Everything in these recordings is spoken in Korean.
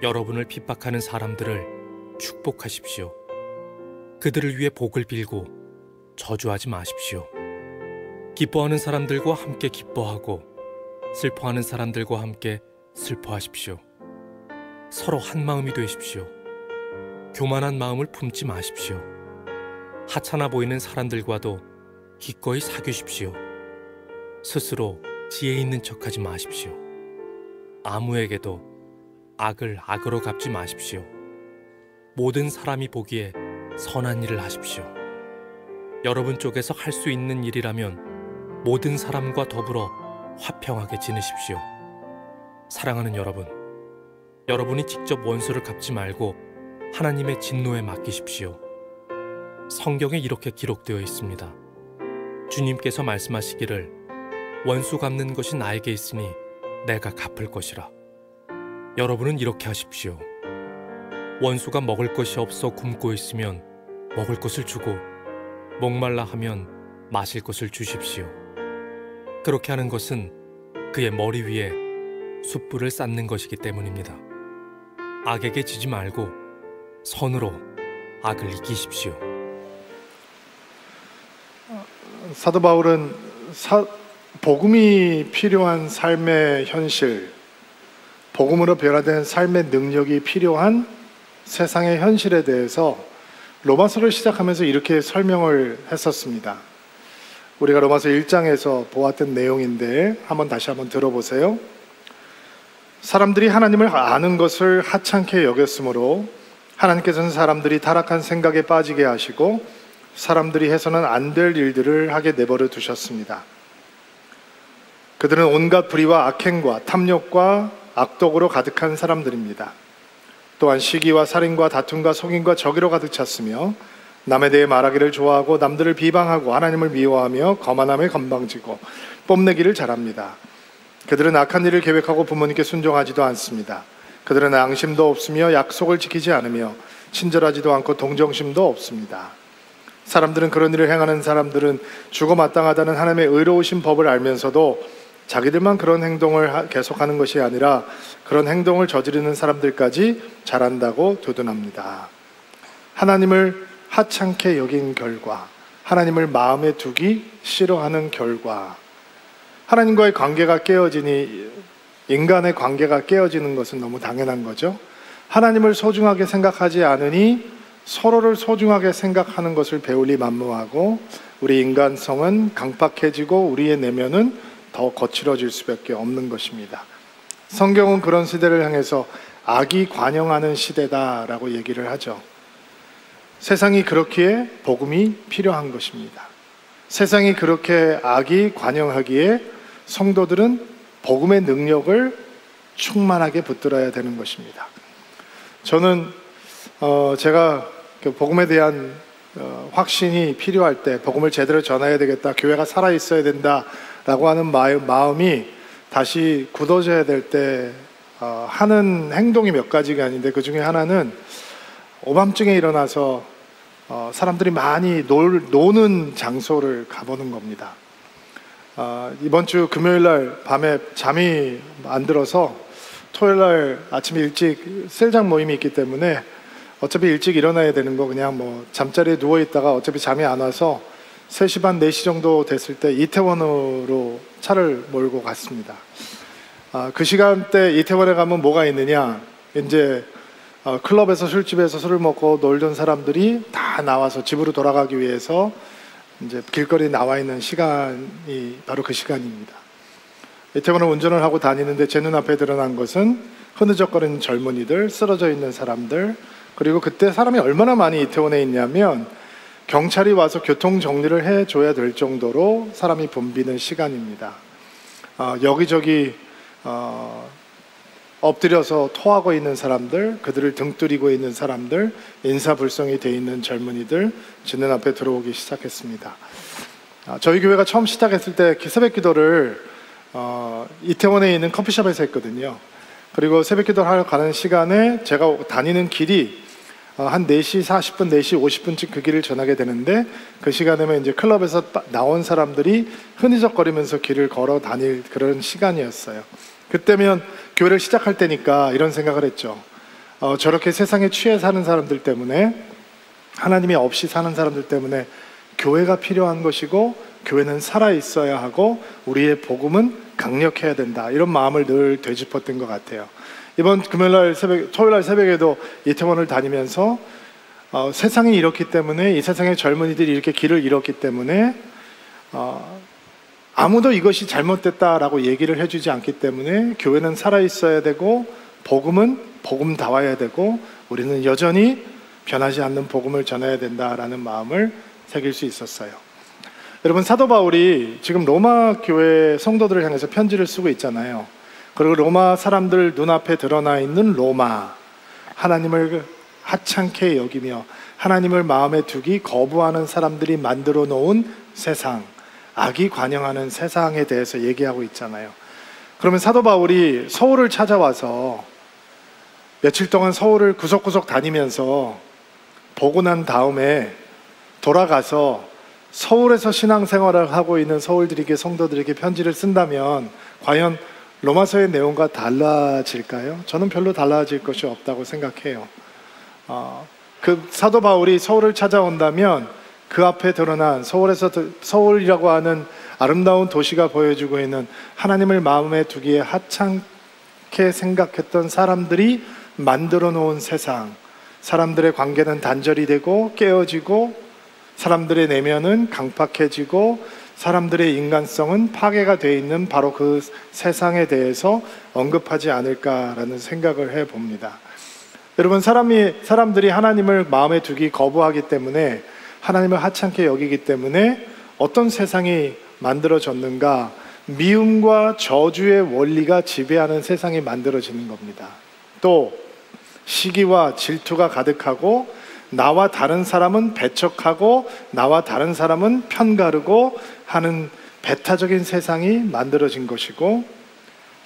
여러분을 핍박하는 사람들을 축복하십시오. 그들을 위해 복을 빌고 저주하지 마십시오. 기뻐하는 사람들과 함께 기뻐하고 슬퍼하는 사람들과 함께 슬퍼하십시오. 서로 한 마음이 되십시오. 교만한 마음을 품지 마십시오. 하찮아 보이는 사람들과도 기꺼이 사귀십시오. 스스로 지혜 있는 척하지 마십시오. 아무에게도 악을 악으로 갚지 마십시오. 모든 사람이 보기에 선한 일을 하십시오. 여러분 쪽에서 할 수 있는 일이라면 모든 사람과 더불어 화평하게 지내십시오. 사랑하는 여러분, 여러분이 직접 원수를 갚지 말고 하나님의 진노에 맡기십시오. 성경에 이렇게 기록되어 있습니다. 주님께서 말씀하시기를 원수 갚는 것이 나에게 있으니 내가 갚을 것이라. 여러분은 이렇게 하십시오. 원수가 먹을 것이 없어 굶고 있으면 먹을 것을 주고 목말라 하면 마실 것을 주십시오. 그렇게 하는 것은 그의 머리 위에 숯불을 쌓는 것이기 때문입니다. 악에게 지지 말고 선으로 악을 이기십시오. 사도 바울은 복음이 필요한 삶의 현실, 복음으로 변화된 삶의 능력이 필요한 세상의 현실에 대해서 로마서를 시작하면서 이렇게 설명을 했었습니다. 우리가 로마서 1장에서 보았던 내용인데 다시 한번 들어보세요. 사람들이 하나님을 아는 것을 하찮게 여겼으므로 하나님께서는 사람들이 타락한 생각에 빠지게 하시고 사람들이 해서는 안 될 일들을 하게 내버려 두셨습니다. 그들은 온갖 불의와 악행과 탐욕과 악독으로 가득한 사람들입니다. 또한 시기와 살인과 다툼과 속임과 저기로 가득 찼으며 남에 대해 말하기를 좋아하고 남들을 비방하고 하나님을 미워하며 거만함에 건방지고 뽐내기를 잘합니다. 그들은 악한 일을 계획하고 부모님께 순종하지도 않습니다. 그들은 앙심도 없으며 약속을 지키지 않으며 친절하지도 않고 동정심도 없습니다. 사람들은 그런 일을 행하는 사람들은 죽어 마땅하다는 하나님의 의로우신 법을 알면서도 자기들만 그런 행동을 계속하는 것이 아니라 그런 행동을 저지르는 사람들까지 잘한다고 두둔합니다. 하나님을 하찮게 여긴 결과, 하나님을 마음에 두기 싫어하는 결과, 하나님과의 관계가 깨어지니 인간의 관계가 깨어지는 것은 너무 당연한 거죠. 하나님을 소중하게 생각하지 않으니 서로를 소중하게 생각하는 것을 배울리 만무하고 우리 인간성은 강팍해지고 우리의 내면은 더 거칠어질 수밖에 없는 것입니다. 성경은 그런 시대를 향해서 악이 관영하는 시대다라고 얘기를 하죠. 세상이 그렇기에 복음이 필요한 것입니다. 세상이 그렇게 악이 관영하기에 성도들은 복음의 능력을 충만하게 붙들어야 되는 것입니다. 저는 제가 복음에 대한 확신이 필요할 때 복음을 제대로 전해야 되겠다, 교회가 살아있어야 된다라고 하는 마음이 다시 굳어져야 될 때 하는 행동이 몇 가지가 아닌데 그 중에 하나는 오밤중에 일어나서 사람들이 많이 노는 장소를 가보는 겁니다. 이번 주 금요일날 밤에 잠이 안 들어서 토요일날 아침에 일찍 셀장 모임이 있기 때문에 어차피 일찍 일어나야 되는 거 그냥 잠자리에 누워있다가 어차피 잠이 안 와서 3시 반, 4시 정도 됐을 때 이태원으로 차를 몰고 갔습니다. 그 시간대 이태원에 가면 뭐가 있느냐, 이제 클럽에서 술집에서 술을 먹고 놀던 사람들이 다 나와서 집으로 돌아가기 위해서 이제 길거리에 나와 있는 시간이 바로 그 시간입니다. 이태원을 운전을 하고 다니는데 제 눈앞에 드러난 것은 흐느적거리는 젊은이들, 쓰러져 있는 사람들, 그리고 그때 사람이 얼마나 많이 이태원에 있냐면 경찰이 와서 교통 정리를 해줘야 될 정도로 사람이 붐비는 시간입니다. 여기저기 엎드려서 토하고 있는 사람들, 그들을 등뜨리고 있는 사람들, 인사불성이 돼 있는 젊은이들 제 눈앞에 들어오기 시작했습니다. 저희 교회가 처음 시작했을 때 새벽 기도를 이태원에 있는 커피숍에서 했거든요. 그리고 새벽 기도를 하러 가는 시간에 제가 다니는 길이 한 4시 40분, 4시 50분쯤 그 길을 전하게 되는데 그 시간에면 이제 클럽에서 나온 사람들이 흐느적거리면서 길을 걸어 다닐 그런 시간이었어요. 그때면 교회를 시작할 때니까 이런 생각을 했죠. 저렇게 세상에 취해 사는 사람들 때문에, 하나님이 없이 사는 사람들 때문에 교회가 필요한 것이고, 교회는 살아있어야 하고, 우리의 복음은 강력해야 된다, 이런 마음을 늘 되짚었던 것 같아요. 이번 금요일날 새벽, 토요일날 새벽에도 이태원을 다니면서 세상이 이렇기 때문에, 이 세상의 젊은이들이 이렇게 길을 잃었기 때문에 아무도 이것이 잘못됐다라고 얘기를 해주지 않기 때문에 교회는 살아있어야 되고, 복음은 복음다워야 되고, 우리는 여전히 변하지 않는 복음을 전해야 된다라는 마음을 새길 수 있었어요. 여러분, 사도 바울이 지금 로마 교회 성도들을 향해서 편지를 쓰고 있잖아요. 그리고 로마 사람들 눈앞에 드러나 있는 로마, 하나님을 하찮게 여기며 하나님을 마음에 두기 거부하는 사람들이 만들어 놓은 세상, 악이 관영하는 세상에 대해서 얘기하고 있잖아요. 그러면 사도 바울이 서울을 찾아와서 며칠 동안 서울을 구석구석 다니면서 보고 난 다음에 돌아가서 서울에서 신앙생활을 하고 있는 서울들에게, 성도들에게 편지를 쓴다면 과연 로마서의 내용과 달라질까요? 저는 별로 달라질 것이 없다고 생각해요. 그 사도 바울이 서울을 찾아온다면 그 앞에 드러난 서울이라고 하는 아름다운 도시가 보여주고 있는 하나님을 마음에 두기에 하찮게 생각했던 사람들이 만들어 놓은 세상, 사람들의 관계는 단절이 되고 깨어지고, 사람들의 내면은 강팍해지고, 사람들의 인간성은 파괴가 되어 있는 바로 그 세상에 대해서 언급하지 않을까라는 생각을 해봅니다. 여러분, 사람들이 하나님을 마음에 두기 거부하기 때문에, 하나님을 하찮게 여기기 때문에 어떤 세상이 만들어졌는가? 미움과 저주의 원리가 지배하는 세상이 만들어지는 겁니다. 또 시기와 질투가 가득하고, 나와 다른 사람은 배척하고 나와 다른 사람은 편가르고 하는 배타적인 세상이 만들어진 것이고,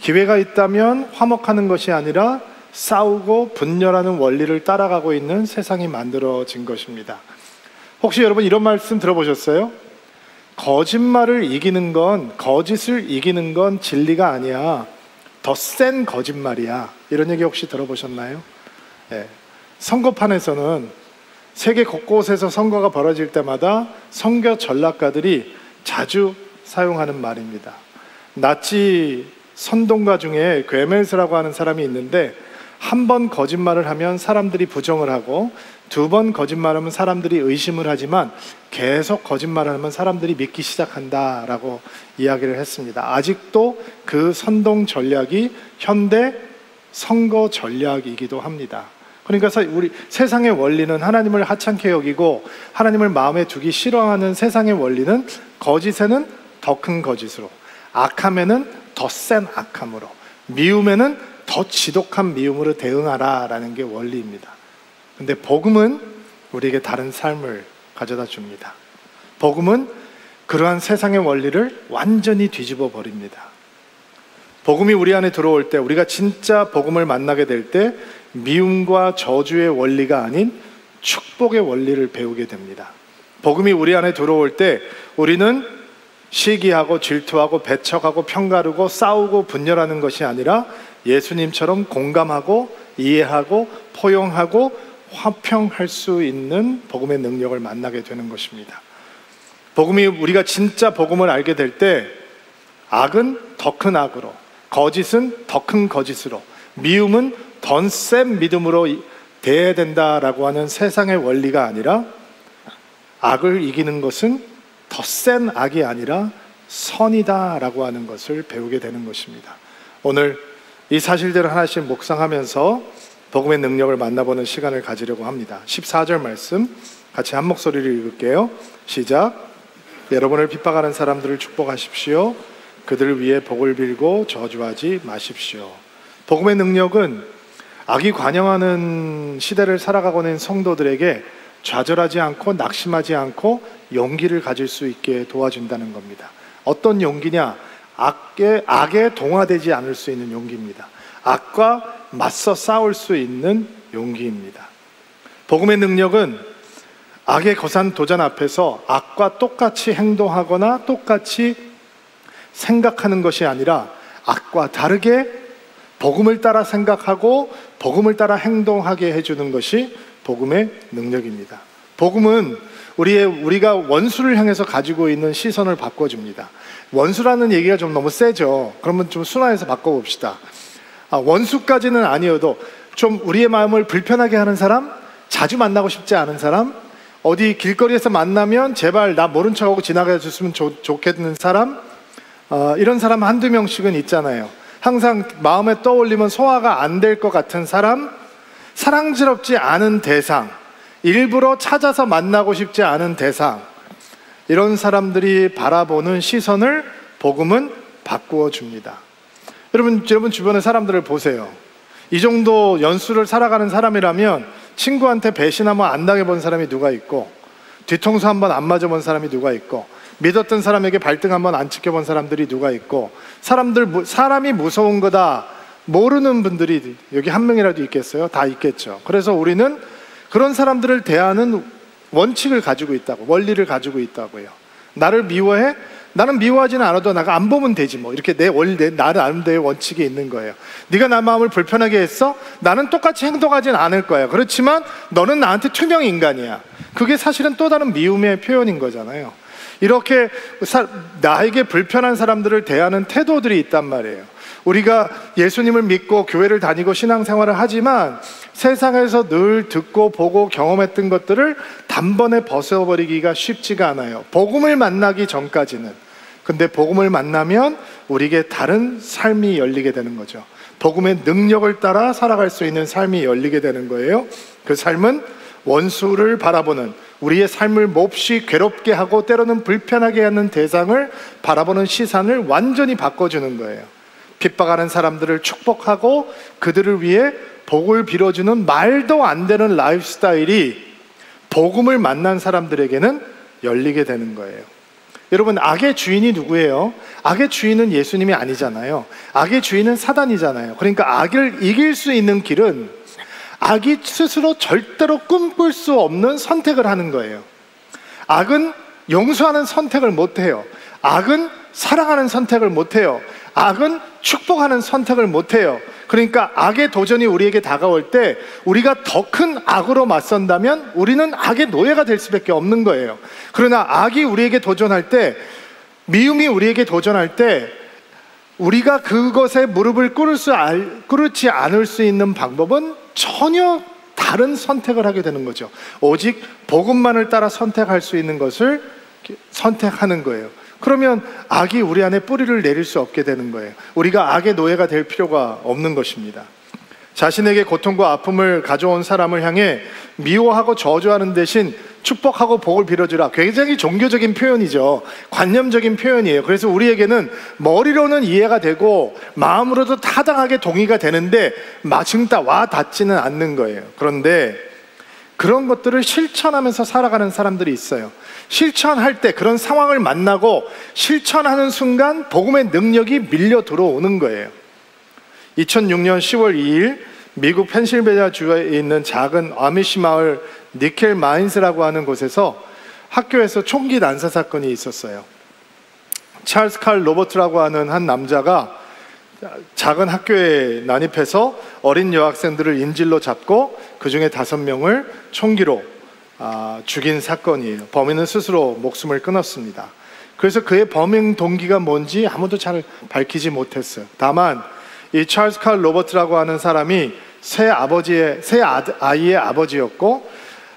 기회가 있다면 화목하는 것이 아니라 싸우고 분열하는 원리를 따라가고 있는 세상이 만들어진 것입니다. 혹시 여러분 이런 말씀 들어보셨어요? 거짓말을 이기는 건, 거짓을 이기는 건 진리가 아니야, 더 센 거짓말이야, 이런 얘기 혹시 들어보셨나요? 네. 선거판에서는 세계 곳곳에서 선거가 벌어질 때마다 선거 전략가들이 자주 사용하는 말입니다. 나치 선동가 중에 괴멜스라고 하는 사람이 있는데, 한 번 거짓말을 하면 사람들이 부정을 하고, 두 번 거짓말하면 사람들이 의심을 하지만 계속 거짓말을 하면 사람들이 믿기 시작한다라고 이야기를 했습니다. 아직도 그 선동 전략이 현대 선거 전략이기도 합니다. 그러니까 우리 세상의 원리는 하나님을 하찮게 여기고 하나님을 마음에 두기 싫어하는 세상의 원리는 거짓에는 더 큰 거짓으로, 악함에는 더 센 악함으로, 미움에는 더 지독한 미움으로 대응하라라는 게 원리입니다. 근데 복음은 우리에게 다른 삶을 가져다 줍니다. 복음은 그러한 세상의 원리를 완전히 뒤집어 버립니다. 복음이 우리 안에 들어올 때, 우리가 진짜 복음을 만나게 될 때 미움과 저주의 원리가 아닌 축복의 원리를 배우게 됩니다. 복음이 우리 안에 들어올 때 우리는 시기하고 질투하고 배척하고 편가르고 싸우고 분열하는 것이 아니라 예수님처럼 공감하고 이해하고 포용하고 화평할 수 있는 복음의 능력을 만나게 되는 것입니다. 복음이, 우리가 진짜 복음을 알게 될 때 악은 더 큰 악으로, 거짓은 더 큰 거짓으로, 미움은 더 센 믿음으로 대해야 된다라고 하는 세상의 원리가 아니라, 악을 이기는 것은 더 센 악이 아니라 선이다라고 하는 것을 배우게 되는 것입니다. 오늘 이 사실들을 하나씩 묵상하면서 복음의 능력을 만나보는 시간을 가지려고 합니다. 14절 말씀 같이 한 목소리를 읽을게요. 시작. 여러분을 핍박하는 사람들을 축복하십시오. 그들을 위해 복을 빌고 저주하지 마십시오. 복음의 능력은 악이 관영하는 시대를 살아가고 있는 성도들에게 좌절하지 않고 낙심하지 않고 용기를 가질 수 있게 도와준다는 겁니다. 어떤 용기냐? 악에 동화되지 않을 수 있는 용기입니다. 악과 맞서 싸울 수 있는 용기입니다. 복음의 능력은 악의 거센 도전 앞에서 악과 똑같이 행동하거나 똑같이 생각하는 것이 아니라 악과 다르게 복음을 따라 생각하고 복음을 따라 행동하게 해주는 것이 복음의 능력입니다. 복음은 우리가 원수를 향해서 가지고 있는 시선을 바꿔줍니다. 원수라는 얘기가 좀 너무 세죠. 그러면 좀 순화해서 바꿔봅시다. 원수까지는 아니어도 좀 우리의 마음을 불편하게 하는 사람, 자주 만나고 싶지 않은 사람, 어디 길거리에서 만나면 제발 나 모른 척하고 지나가 줬으면 좋겠는 사람, 이런 사람 한두 명씩은 있잖아요. 항상 마음에 떠올리면 소화가 안 될 것 같은 사람, 사랑스럽지 않은 대상, 일부러 찾아서 만나고 싶지 않은 대상, 이런 사람들이 바라보는 시선을 복음은 바꾸어 줍니다. 여러분 주변의 사람들을 보세요. 이 정도 연수를 살아가는 사람이라면 친구한테 배신하면 안 당해본 사람이 누가 있고, 뒤통수 한번 안 맞아본 사람이 누가 있고, 믿었던 사람에게 발등 한번 안 지켜본 사람들이 누가 있고, 사람이 무서운 거다 모르는 분들이 여기 한 명이라도 있겠어요? 다 있겠죠. 그래서 우리는 그런 사람들을 대하는 원칙을 가지고 있다고, 원리를 가지고 있다고요. 나를 미워해? 나는 미워하지는 않아도 나가 안 보면 되지 뭐, 이렇게 나를 나름대로의 원칙이 있는 거예요. 네가 나 마음을 불편하게 했어? 나는 똑같이 행동하진 않을 거야. 그렇지만 너는 나한테 투명 인간이야. 그게 사실은 또 다른 미움의 표현인 거잖아요. 이렇게 나에게 불편한 사람들을 대하는 태도들이 있단 말이에요. 우리가 예수님을 믿고 교회를 다니고 신앙생활을 하지만 세상에서 늘 듣고 보고 경험했던 것들을 단번에 벗어버리기가 쉽지가 않아요. 복음을 만나기 전까지는. 근데 복음을 만나면 우리에게 다른 삶이 열리게 되는 거죠. 복음의 능력을 따라 살아갈 수 있는 삶이 열리게 되는 거예요. 그 삶은 원수를 바라보는, 우리의 삶을 몹시 괴롭게 하고 때로는 불편하게 하는 대상을 바라보는 시선을 완전히 바꿔주는 거예요. 핍박하는 사람들을 축복하고 그들을 위해 복을 빌어주는 말도 안 되는 라이프스타일이 복음을 만난 사람들에게는 열리게 되는 거예요. 여러분, 악의 주인이 누구예요? 악의 주인은 예수님이 아니잖아요. 악의 주인은 사단이잖아요. 그러니까 악을 이길 수 있는 길은 악이 스스로 절대로 꿈꿀 수 없는 선택을 하는 거예요. 악은 용서하는 선택을 못해요. 악은 사랑하는 선택을 못해요. 악은 축복하는 선택을 못해요. 그러니까 악의 도전이 우리에게 다가올 때 우리가 더 큰 악으로 맞선다면 우리는 악의 노예가 될 수밖에 없는 거예요. 그러나 악이 우리에게 도전할 때, 미움이 우리에게 도전할 때 우리가 그것에 무릎을 꿇지 않을 수 있는 방법은 전혀 다른 선택을 하게 되는 거죠. 오직 복음만을 따라 선택할 수 있는 것을 선택하는 거예요. 그러면 악이 우리 안에 뿌리를 내릴 수 없게 되는 거예요. 우리가 악의 노예가 될 필요가 없는 것입니다. 자신에게 고통과 아픔을 가져온 사람을 향해 미워하고 저주하는 대신 축복하고 복을 빌어주라. 굉장히 종교적인 표현이죠. 관념적인 표현이에요. 그래서 우리에게는 머리로는 이해가 되고 마음으로도 타당하게 동의가 되는데 마침다 와 닿지는 않는 거예요. 그런데 그런 것들을 실천하면서 살아가는 사람들이 있어요. 실천할 때, 그런 상황을 만나고 실천하는 순간 복음의 능력이 밀려 들어오는 거예요. 2006년 10월 2일 미국 펜실베니아 주에 있는 작은 아미시 마을 니켈 마인스라고 하는 곳에서 학교에서 총기 난사 사건이 있었어요. 찰스 칼 로버트라고 하는 한 남자가 작은 학교에 난입해서 어린 여학생들을 인질로 잡고 그 중에 5명을 총기로 죽인 사건이에요. 범인은 스스로 목숨을 끊었습니다. 그래서 그의 범행 동기가 뭔지 아무도 잘 밝히지 못했어요. 다만 이 찰스 칼 로버트라고 하는 사람이 세 아이의 아버지였고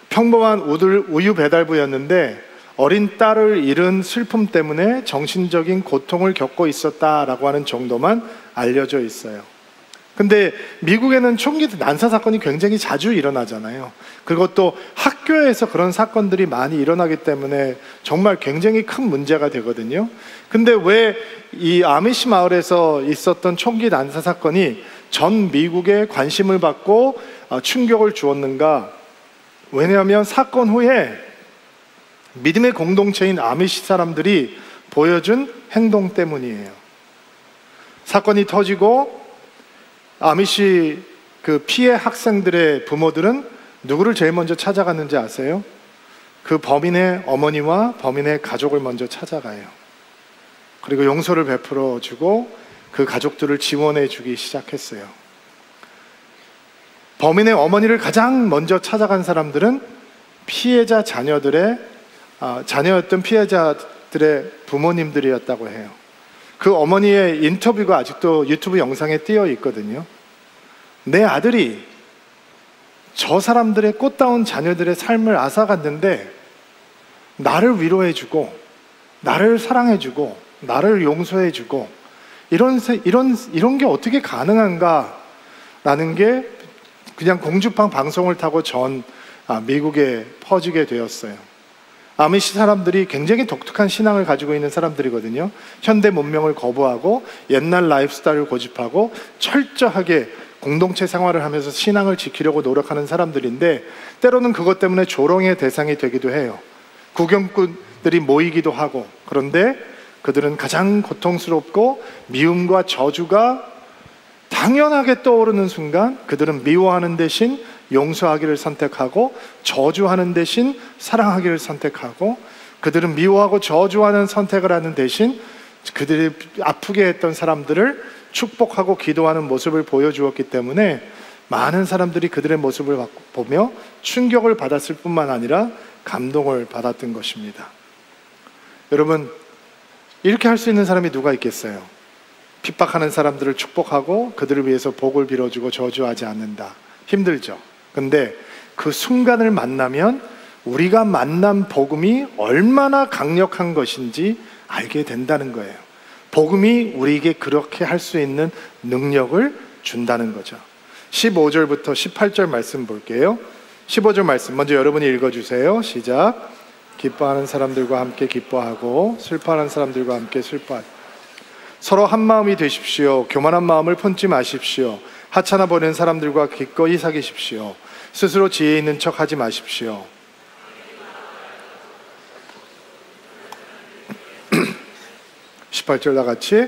평범한 우유 배달부였는데 어린 딸을 잃은 슬픔 때문에 정신적인 고통을 겪고 있었다라고 하는 정도만 알려져 있어요. 근데 미국에는 총기 난사 사건이 굉장히 자주 일어나잖아요. 그것도 학교에서 그런 사건들이 많이 일어나기 때문에 정말 굉장히 큰 문제가 되거든요. 근데 왜 이 아미시 마을에서 있었던 총기 난사 사건이 전 미국에 관심을 받고 충격을 주었는가? 왜냐하면 사건 후에 믿음의 공동체인 아미시 사람들이 보여준 행동 때문이에요. 사건이 터지고 아미시 그 피해 학생들의 부모들은 누구를 제일 먼저 찾아갔는지 아세요? 그 범인의 어머니와 범인의 가족을 먼저 찾아가요. 그리고 용서를 베풀어 주고 그 가족들을 지원해 주기 시작했어요. 범인의 어머니를 가장 먼저 찾아간 사람들은 피해자 자녀였던 피해자들의 부모님들이었다고 해요. 그 어머니의 인터뷰가 아직도 유튜브 영상에 띄어 있거든요. 내 아들이 저 사람들의 꽃다운 자녀들의 삶을 앗아갔는데 나를 위로해주고 나를 사랑해주고 나를 용서해주고 이런 게 어떻게 가능한가라는 게 그냥 공주팡 방송을 타고 미국에 퍼지게 되었어요. 아미시 사람들이 굉장히 독특한 신앙을 가지고 있는 사람들이거든요. 현대 문명을 거부하고 옛날 라이프스타일을 고집하고 철저하게 공동체 생활을 하면서 신앙을 지키려고 노력하는 사람들인데, 때로는 그것 때문에 조롱의 대상이 되기도 해요. 구경꾼들이 모이기도 하고. 그런데 그들은 가장 고통스럽고 미움과 저주가 당연하게 떠오르는 순간 그들은 미워하는 대신 용서하기를 선택하고, 저주하는 대신 사랑하기를 선택하고, 그들은 미워하고 저주하는 선택을 하는 대신 그들이 아프게 했던 사람들을 축복하고 기도하는 모습을 보여주었기 때문에 많은 사람들이 그들의 모습을 보며 충격을 받았을 뿐만 아니라 감동을 받았던 것입니다. 여러분, 이렇게 할 수 있는 사람이 누가 있겠어요? 핍박하는 사람들을 축복하고 그들을 위해서 복을 빌어주고 저주하지 않는다. 힘들죠. 근데 그 순간을 만나면 우리가 만난 복음이 얼마나 강력한 것인지 알게 된다는 거예요. 복음이 우리에게 그렇게 할 수 있는 능력을 준다는 거죠. 15절부터 18절 말씀 볼게요. 15절 말씀 먼저 여러분이 읽어주세요. 시작. 기뻐하는 사람들과 함께 기뻐하고 슬퍼하는 사람들과 함께 슬퍼하고 서로 한 마음이 되십시오. 교만한 마음을 품지 마십시오. 하찮아 보이는 사람들과 기꺼이 사귀십시오. 스스로 지혜 있는 척 하지 마십시오. 18절 다 같이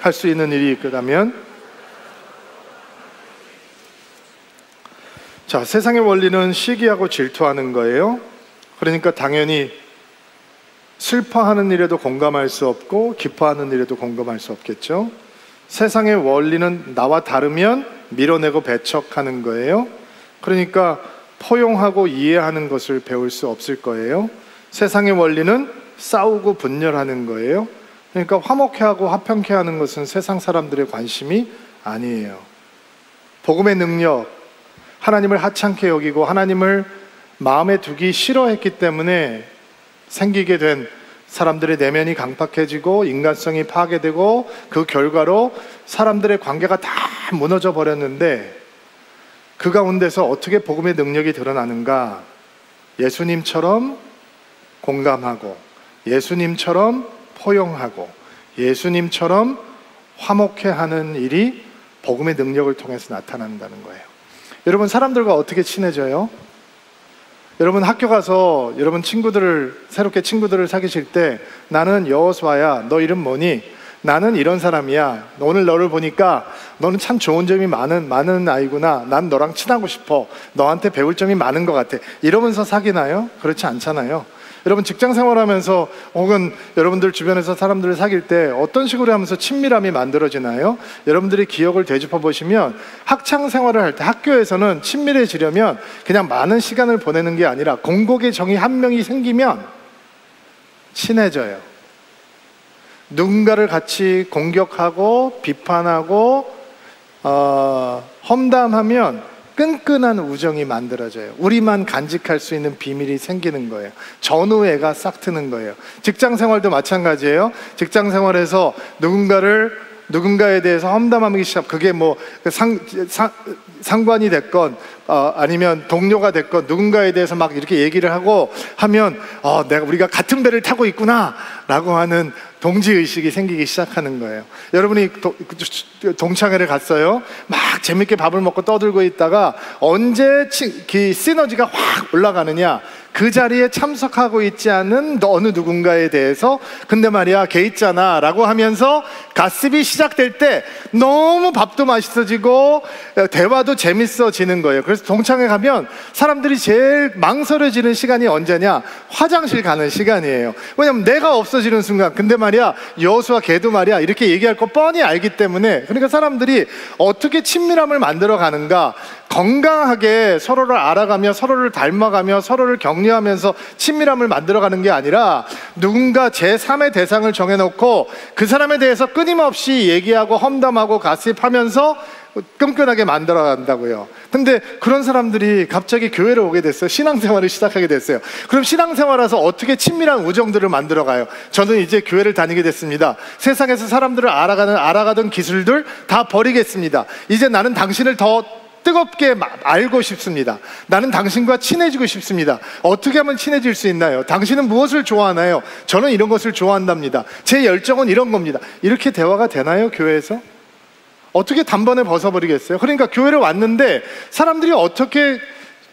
할 수 있는 일이 있다면, 자, 세상의 원리는 시기하고 질투하는 거예요. 그러니까 당연히 슬퍼하는 일에도 공감할 수 없고 기뻐하는 일에도 공감할 수 없겠죠. 세상의 원리는 나와 다르면 밀어내고 배척하는 거예요. 그러니까 포용하고 이해하는 것을 배울 수 없을 거예요. 세상의 원리는 싸우고 분열하는 거예요. 그러니까 화목해하고 화평케 하는 것은 세상 사람들의 관심이 아니에요. 복음의 능력, 하나님을 하찮게 여기고 하나님을 마음에 두기 싫어했기 때문에 생기게 된 사람들의 내면이 강팍해지고 인간성이 파괴되고 그 결과로 사람들의 관계가 다 무너져 버렸는데, 그 가운데서 어떻게 복음의 능력이 드러나는가? 예수님처럼 공감하고 예수님처럼 포용하고 예수님처럼 화목해하는 일이 복음의 능력을 통해서 나타난다는 거예요. 여러분, 사람들과 어떻게 친해져요? 여러분 학교 가서 여러분 새롭게 친구들을 사귀실 때, 나는 여호수아야, 너 이름 뭐니? 나는 이런 사람이야. 오늘 너를 보니까 너는 참 좋은 점이 많은 아이구나. 난 너랑 친하고 싶어. 너한테 배울 점이 많은 것 같아. 이러면서 사귀나요? 그렇지 않잖아요. 여러분 직장 생활하면서 혹은 여러분들 주변에서 사람들을 사귈 때 어떤 식으로 하면서 친밀함이 만들어지나요? 여러분들이 기억을 되짚어 보시면 학창 생활을 할 때 학교에서는 친밀해지려면 그냥 많은 시간을 보내는 게 아니라 공곡의 정이 한 명이 생기면 친해져요. 누군가를 같이 공격하고 비판하고 험담하면 끈끈한 우정이 만들어져요. 우리만 간직할 수 있는 비밀이 생기는 거예요. 전우애가 싹 트는 거예요. 직장 생활도 마찬가지예요. 직장 생활에서 누군가에 대해서 험담하기 시작. 그게 뭐 상관이 됐건 아니면 동료가 됐건 누군가에 대해서 막 이렇게 얘기를 하고 하면 우리가 같은 배를 타고 있구나 라고 하는 동지의식이 생기기 시작하는 거예요. 여러분이 동창회를 갔어요. 막 재밌게 밥을 먹고 떠들고 있다가 언제 시너지가 확 올라가느냐, 그 자리에 참석하고 있지 않은 어느 누군가에 대해서 근데 말이야 걔 있잖아 라고 하면서 가십이 시작될 때 너무 밥도 맛있어지고 대화도 재밌어지는 거예요. 그래서 동창회 가면 사람들이 제일 망설여지는 시간이 언제냐? 화장실 가는 시간이에요. 왜냐면 내가 없어지는 순간 근데 말이야 여수와 걔도 말이야 이렇게 얘기할 거 뻔히 알기 때문에. 그러니까 사람들이 어떻게 친밀함을 만들어 가는가, 건강하게 서로를 알아가며 서로를 닮아가며 서로를 격려하면서 친밀함을 만들어가는 게 아니라 누군가 제3의 대상을 정해놓고 그 사람에 대해서 끊임없이 얘기하고 험담하고 가십하면서 끈끈하게 만들어간다고요. 근데 그런 사람들이 갑자기 교회를 오게 됐어요. 신앙생활을 시작하게 됐어요. 그럼 신앙생활에서 어떻게 친밀한 우정들을 만들어가요? 저는 이제 교회를 다니게 됐습니다. 세상에서 사람들을 알아가던 기술들 다 버리겠습니다. 이제 나는 당신을 더 뜨겁게 알고 싶습니다. 나는 당신과 친해지고 싶습니다. 어떻게 하면 친해질 수 있나요? 당신은 무엇을 좋아하나요? 저는 이런 것을 좋아한답니다. 제 열정은 이런 겁니다. 이렇게 대화가 되나요? 교회에서? 어떻게 단번에 벗어버리겠어요? 그러니까 교회를 왔는데 사람들이 어떻게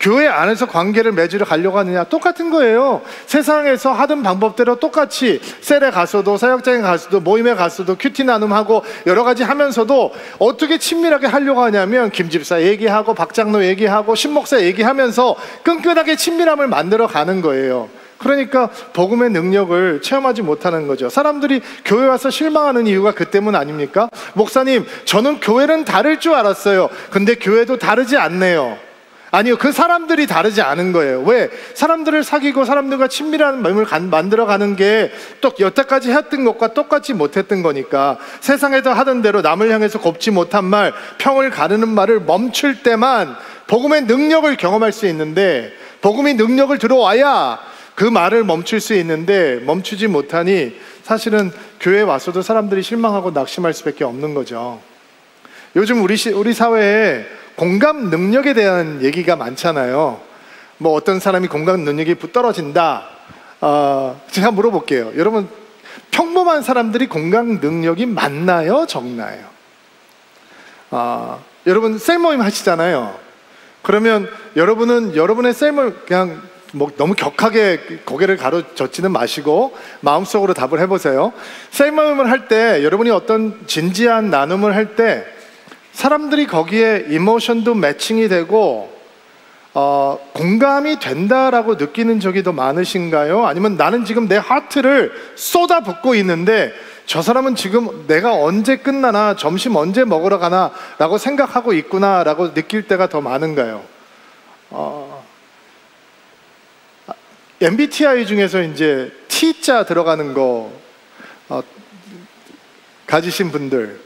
교회 안에서 관계를 맺으러 가려고 하느냐? 똑같은 거예요. 세상에서 하던 방법대로 똑같이 셀에 가서도 사역장에 가서도 모임에 가서도 큐티 나눔하고 여러 가지 하면서도 어떻게 친밀하게 하려고 하냐면 김집사 얘기하고 박장로 얘기하고 신목사 얘기하면서 끈끈하게 친밀함을 만들어 가는 거예요. 그러니까 복음의 능력을 체험하지 못하는 거죠. 사람들이 교회 와서 실망하는 이유가 그 때문 아닙니까? 목사님, 저는 교회는 다를 줄 알았어요. 근데 교회도 다르지 않네요. 아니요, 그 사람들이 다르지 않은 거예요. 왜? 사람들을 사귀고 사람들과 친밀한 마음을 만들어가는 게 또 여태까지 했던 것과 똑같이 못했던 거니까. 세상에서 하던 대로 남을 향해서 곱지 못한 말, 평을 가르는 말을 멈출 때만 복음의 능력을 경험할 수 있는데, 복음이 능력을 들어와야 그 말을 멈출 수 있는데 멈추지 못하니 사실은 교회에 와서도 사람들이 실망하고 낙심할 수밖에 없는 거죠. 요즘 우리 사회에 공감 능력에 대한 얘기가 많잖아요. 뭐 어떤 사람이 공감 능력이 떨어진다. 제가 물어볼게요. 여러분, 평범한 사람들이 공감 능력이 많나요? 적나요? 여러분 셀모임 하시잖아요. 그러면 여러분은 여러분의 셀모임 그냥 뭐 너무 격하게 고개를 가로젓지는 마시고 마음속으로 답을 해보세요. 셀모임을 할 때 여러분이 어떤 진지한 나눔을 할 때 사람들이 거기에 이모션도 매칭이 되고 공감이 된다라고 느끼는 적이 더 많으신가요? 아니면 나는 지금 내 하트를 쏟아붓고 있는데 저 사람은 지금 내가 언제 끝나나 점심 언제 먹으러 가나 라고 생각하고 있구나 라고 느낄 때가 더 많은가요? MBTI 중에서 이제 T자 들어가는 거 가지신 분들,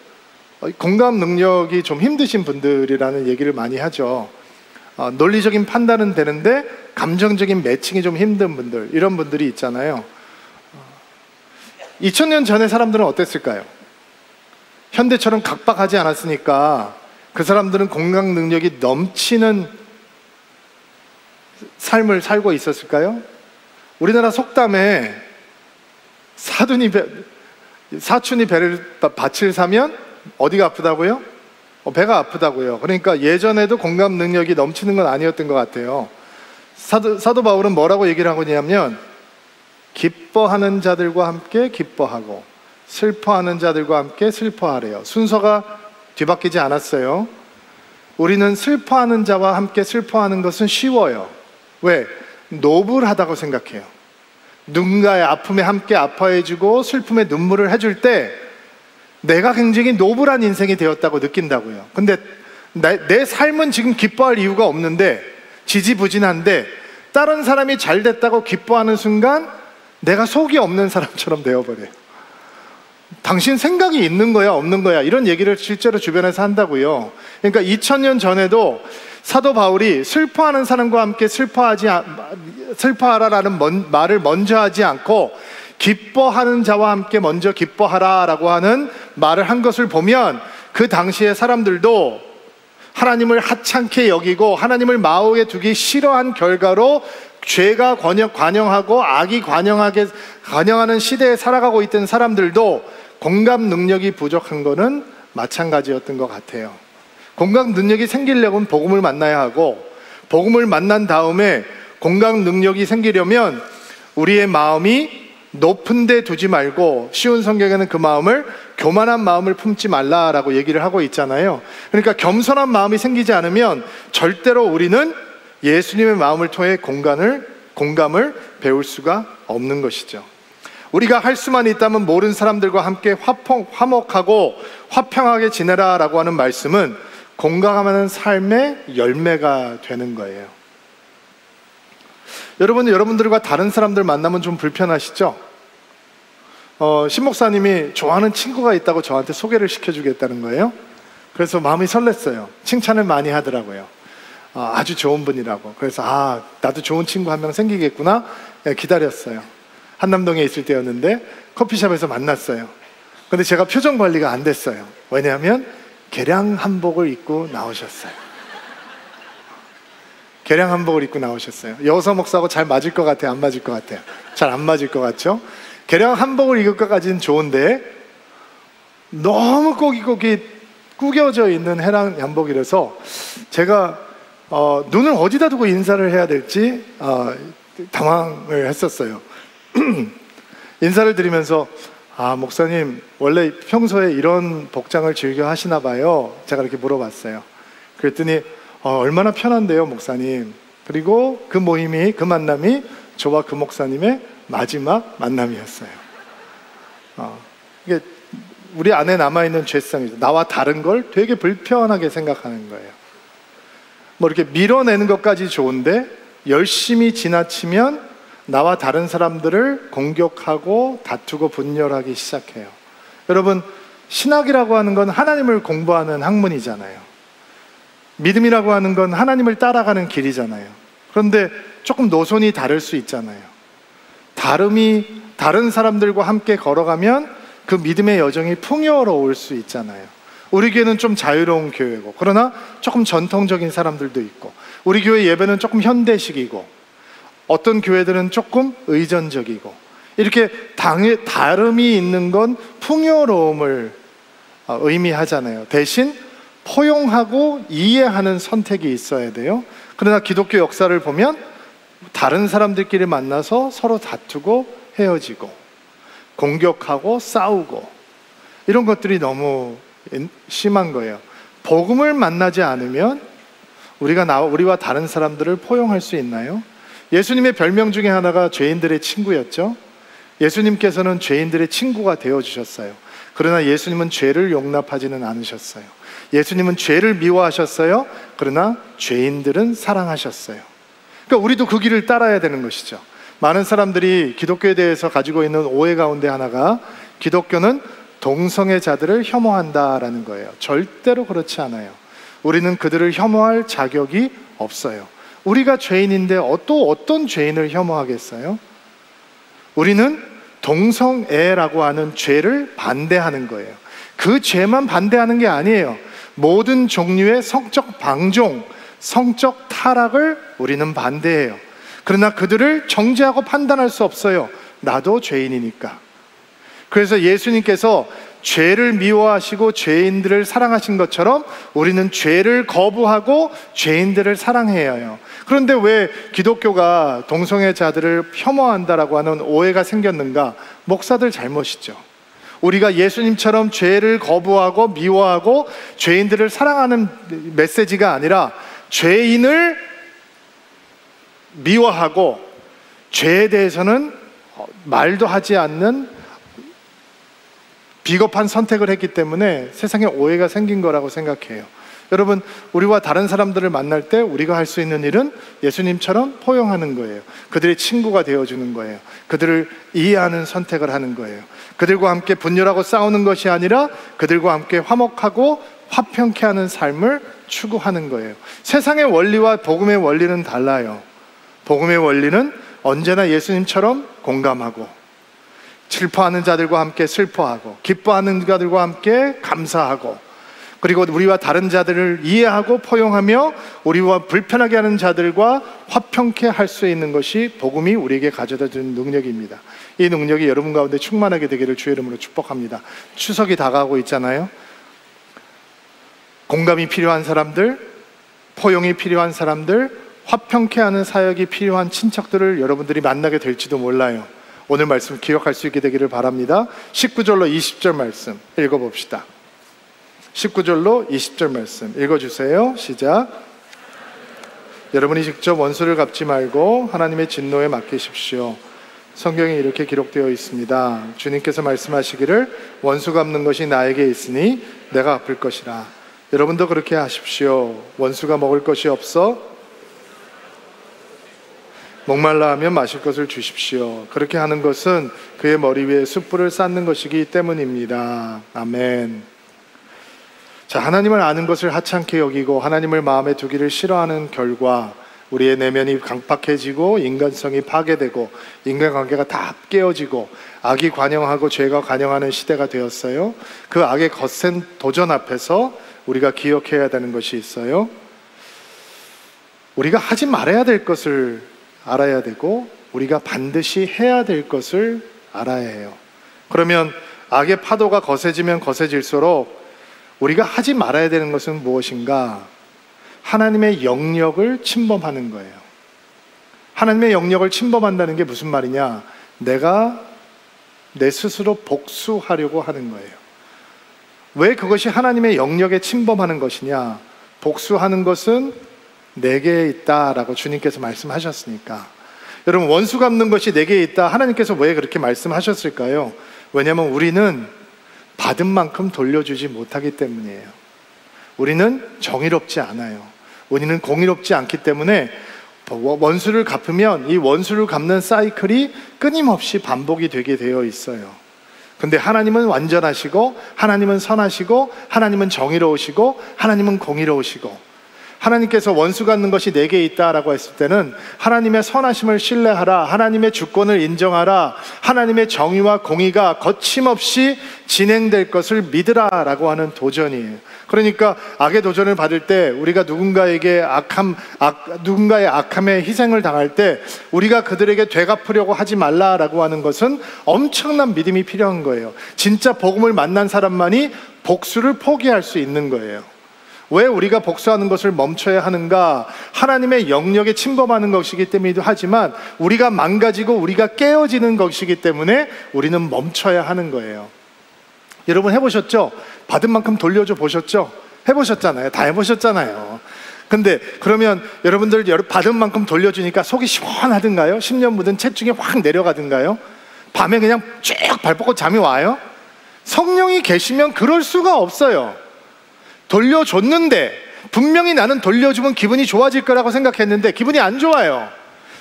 공감 능력이 좀 힘드신 분들이라는 얘기를 많이 하죠. 논리적인 판단은 되는데 감정적인 매칭이 좀 힘든 분들, 이런 분들이 있잖아요. 2000년 전에 사람들은 어땠을까요? 현대처럼 각박하지 않았으니까 그 사람들은 공감 능력이 넘치는 삶을 살고 있었을까요? 우리나라 속담에 사촌이 밭을 사면 어디가 아프다고요? 배가 아프다고요. 그러니까 예전에도 공감 능력이 넘치는 건 아니었던 것 같아요. 사도 바울은 뭐라고 얘기를 하고 있냐면 기뻐하는 자들과 함께 기뻐하고 슬퍼하는 자들과 함께 슬퍼하래요. 순서가 뒤바뀌지 않았어요. 우리는 슬퍼하는 자와 함께 슬퍼하는 것은 쉬워요. 왜? 노블하다고 생각해요. 누군가의 아픔에 함께 아파해주고 슬픔에 눈물을 해줄 때 내가 굉장히 노블한 인생이 되었다고 느낀다고요. 근데 내 삶은 지금 기뻐할 이유가 없는데 지지부진한데 다른 사람이 잘 됐다고 기뻐하는 순간 내가 속이 없는 사람처럼 되어버려요. 당신 생각이 있는 거야 없는 거야 이런 얘기를 실제로 주변에서 한다고요. 그러니까 2000년 전에도 사도 바울이 슬퍼하는 사람과 함께 슬퍼하라라는 말을 먼저 하지 않고 기뻐하는 자와 함께 먼저 기뻐하라라고 하는 말을 한 것을 보면 그 당시의 사람들도 하나님을 하찮게 여기고 하나님을 마음에 두기 싫어한 결과로 죄가 관영하고 악이 관영하는 시대에 살아가고 있던 사람들도 공감 능력이 부족한 것은 마찬가지였던 것 같아요. 공감 능력이 생기려면 복음을 만나야 하고 복음을 만난 다음에 공감 능력이 생기려면 우리의 마음이 높은 데 두지 말고, 쉬운 성경에는 그 마음을 교만한 마음을 품지 말라라고 얘기를 하고 있잖아요. 그러니까 겸손한 마음이 생기지 않으면 절대로 우리는 예수님의 마음을 통해 공감을 배울 수가 없는 것이죠. 우리가 할 수만 있다면 모르는 사람들과 함께 화목하고 화평하게 지내라라고 하는 말씀은 공감하는 삶의 열매가 되는 거예요. 여러분들과 다른 사람들 만나면 좀 불편하시죠? 신 목사님이 좋아하는 친구가 있다고 저한테 소개를 시켜주겠다는 거예요. 그래서 마음이 설렜어요. 칭찬을 많이 하더라고요. 아주 좋은 분이라고. 그래서 나도 좋은 친구 한 명 생기겠구나 기다렸어요. 한남동에 있을 때였는데 커피숍에서 만났어요. 근데 제가 표정 관리가 안 됐어요. 왜냐하면 개량 한복을 입고 나오셨어요. 개량 한복을 입고 나오셨어요. 여호사 목사하고 잘 맞을 것 같아요? 안 맞을 것 같아요? 잘 안 맞을 것 같죠? 개량 한복을 입을 것까지는 좋은데 너무 꼬깃꼬깃 구겨져 있는 해랑 한복이라서 제가 눈을 어디다 두고 인사를 해야 될지 당황을 했었어요. 인사를 드리면서 목사님 원래 평소에 이런 복장을 즐겨 하시나 봐요. 제가 이렇게 물어봤어요. 그랬더니 얼마나 편한데요 목사님. 그리고 그 그 만남이 저와 그 목사님의 마지막 만남이었어요. 이게 우리 안에 남아있는 죄성이죠. 나와 다른 걸 되게 불편하게 생각하는 거예요. 뭐 이렇게 밀어내는 것까지 좋은데 열심히 지나치면 나와 다른 사람들을 공격하고 다투고 분열하기 시작해요. 여러분, 신학이라고 하는 건 하나님을 공부하는 학문이잖아요. 믿음이라고 하는 건 하나님을 따라가는 길이잖아요. 그런데 조금 노선이 다를 수 있잖아요. 다른 사람들과 함께 걸어가면 그 믿음의 여정이 풍요로울 수 있잖아요. 우리 교회는 좀 자유로운 교회고, 그러나 조금 전통적인 사람들도 있고, 우리 교회 예배는 조금 현대식이고, 어떤 교회들은 조금 의전적이고, 이렇게 다름이 있는 건 풍요로움을 의미하잖아요. 대신 포용하고 이해하는 선택이 있어야 돼요. 그러나 기독교 역사를 보면 다른 사람들끼리 만나서 서로 다투고 헤어지고 공격하고 싸우고 이런 것들이 너무 심한 거예요. 복음을 만나지 않으면 우리와 다른 사람들을 포용할 수 있나요? 예수님의 별명 중에 하나가 죄인들의 친구였죠. 예수님께서는 죄인들의 친구가 되어주셨어요. 그러나 예수님은 죄를 용납하지는 않으셨어요. 예수님은 죄를 미워하셨어요. 그러나 죄인들은 사랑하셨어요. 그러니까 우리도 그 길을 따라야 되는 것이죠. 많은 사람들이 기독교에 대해서 가지고 있는 오해 가운데 하나가 기독교는 동성애자들을 혐오한다라는 거예요. 절대로 그렇지 않아요. 우리는 그들을 혐오할 자격이 없어요. 우리가 죄인인데 또 어떤 죄인을 혐오하겠어요? 우리는 동성애라고 하는 죄를 반대하는 거예요. 그 죄만 반대하는 게 아니에요. 모든 종류의 성적 방종, 성적 타락을 우리는 반대해요. 그러나 그들을 정죄하고 판단할 수 없어요. 나도 죄인이니까. 그래서 예수님께서 죄를 미워하시고 죄인들을 사랑하신 것처럼 우리는 죄를 거부하고 죄인들을 사랑해야 해요. 그런데 왜 기독교가 동성애자들을 혐오한다라고 하는 오해가 생겼는가? 목사들 잘못이죠. 우리가 예수님처럼 죄를 거부하고 미워하고 죄인들을 사랑하는 메시지가 아니라 죄인을 미워하고 죄에 대해서는 말도 하지 않는 비겁한 선택을 했기 때문에 세상에 오해가 생긴 거라고 생각해요. 여러분, 우리와 다른 사람들을 만날 때 우리가 할 수 있는 일은 예수님처럼 포용하는 거예요. 그들의 친구가 되어주는 거예요. 그들을 이해하는 선택을 하는 거예요. 그들과 함께 분열하고 싸우는 것이 아니라 그들과 함께 화목하고 화평케 하는 삶을 추구하는 거예요. 세상의 원리와 복음의 원리는 달라요. 복음의 원리는 언제나 예수님처럼 공감하고, 슬퍼하는 자들과 함께 슬퍼하고, 기뻐하는 자들과 함께 감사하고, 그리고 우리와 다른 자들을 이해하고 포용하며 우리와 불편하게 하는 자들과 화평케 할 수 있는 것이 복음이 우리에게 가져다 주는 능력입니다. 이 능력이 여러분 가운데 충만하게 되기를 주의 이름으로 축복합니다. 추석이 다가오고 있잖아요. 공감이 필요한 사람들, 포용이 필요한 사람들, 화평케 하는 사역이 필요한 친척들을 여러분들이 만나게 될지도 몰라요. 오늘 말씀 기억할 수 있게 되기를 바랍니다. 19절로 20절 말씀 읽어봅시다. 19절로 20절 말씀 읽어주세요. 시작. 여러분이 직접 원수를 갚지 말고 하나님의 진노에 맡기십시오. 성경에 이렇게 기록되어 있습니다. 주님께서 말씀하시기를 원수 갚는 것이 나에게 있으니 내가 갚을 것이라. 여러분도 그렇게 하십시오. 원수가 먹을 것이 없어 목말라 하면 마실 것을 주십시오. 그렇게 하는 것은 그의 머리 위에 숯불을 쌓는 것이기 때문입니다. 아멘. 자, 하나님을 아는 것을 하찮게 여기고 하나님을 마음에 두기를 싫어하는 결과 우리의 내면이 강팍해지고 인간성이 파괴되고 인간관계가 다 깨어지고 악이 관영하고 죄가 관영하는 시대가 되었어요. 그 악의 거센 도전 앞에서 우리가 기억해야 되는 것이 있어요. 우리가 하지 말아야 될 것을 알아야 되고 우리가 반드시 해야 될 것을 알아야 해요. 그러면 악의 파도가 거세지면 거세질수록 우리가 하지 말아야 되는 것은 무엇인가? 하나님의 영역을 침범하는 거예요. 하나님의 영역을 침범한다는 게 무슨 말이냐? 내가 내 스스로 복수하려고 하는 거예요. 왜 그것이 하나님의 영역에 침범하는 것이냐? 복수하는 것은 내게 있다라고 주님께서 말씀하셨으니까. 여러분, 원수 갚는 것이 내게 있다, 하나님께서 왜 그렇게 말씀하셨을까요? 왜냐하면 우리는 받은 만큼 돌려주지 못하기 때문이에요. 우리는 정의롭지 않아요. 우리는 공의롭지 않기 때문에 원수를 갚으면 이 원수를 갚는 사이클이 끊임없이 반복이 되게 되어 있어요. 근데 하나님은 완전하시고 하나님은 선하시고 하나님은 정의로우시고 하나님은 공의로우시고, 하나님께서 원수 갚는 것이 내게 있다라고 했을 때는 하나님의 선하심을 신뢰하라, 하나님의 주권을 인정하라, 하나님의 정의와 공의가 거침없이 진행될 것을 믿으라라고 하는 도전이에요. 그러니까 악의 도전을 받을 때 우리가 누군가의 악함에 희생을 당할 때 우리가 그들에게 되갚으려고 하지 말라라고 하는 것은 엄청난 믿음이 필요한 거예요. 진짜 복음을 만난 사람만이 복수를 포기할 수 있는 거예요. 왜 우리가 복수하는 것을 멈춰야 하는가? 하나님의 영역에 침범하는 것이기 때문이기도 하지만 우리가 망가지고 우리가 깨어지는 것이기 때문에 우리는 멈춰야 하는 거예요. 여러분 해보셨죠? 받은 만큼 돌려줘 보셨죠? 해보셨잖아요. 다 해보셨잖아요. 근데 그러면 여러분들 받은 만큼 돌려주니까 속이 시원하든가요? 10년 묻은 체중이 확 내려가든가요? 밤에 그냥 쭉 발 뻗고 잠이 와요? 성령이 계시면 그럴 수가 없어요. 돌려줬는데 분명히 나는 돌려주면 기분이 좋아질 거라고 생각했는데 기분이 안 좋아요.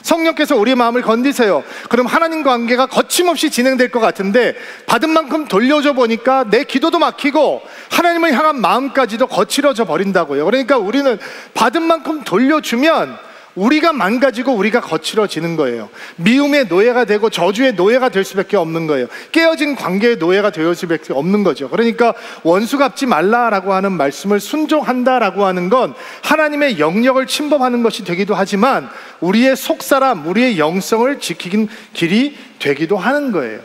성령께서 우리의 마음을 건드세요. 그럼 하나님 관계가 거침없이 진행될 것 같은데 받은 만큼 돌려줘 보니까 내 기도도 막히고 하나님을 향한 마음까지도 거칠어져 버린다고요. 그러니까 우리는 받은 만큼 돌려주면 우리가 망가지고 우리가 거칠어지는 거예요. 미움의 노예가 되고 저주의 노예가 될 수밖에 없는 거예요. 깨어진 관계의 노예가 될 수밖에 없는 거죠. 그러니까 원수 갚지 말라라고 하는 말씀을 순종한다라고 하는 건 하나님의 영역을 침범하는 것이 되기도 하지만 우리의 속사람, 우리의 영성을 지키긴 길이 되기도 하는 거예요.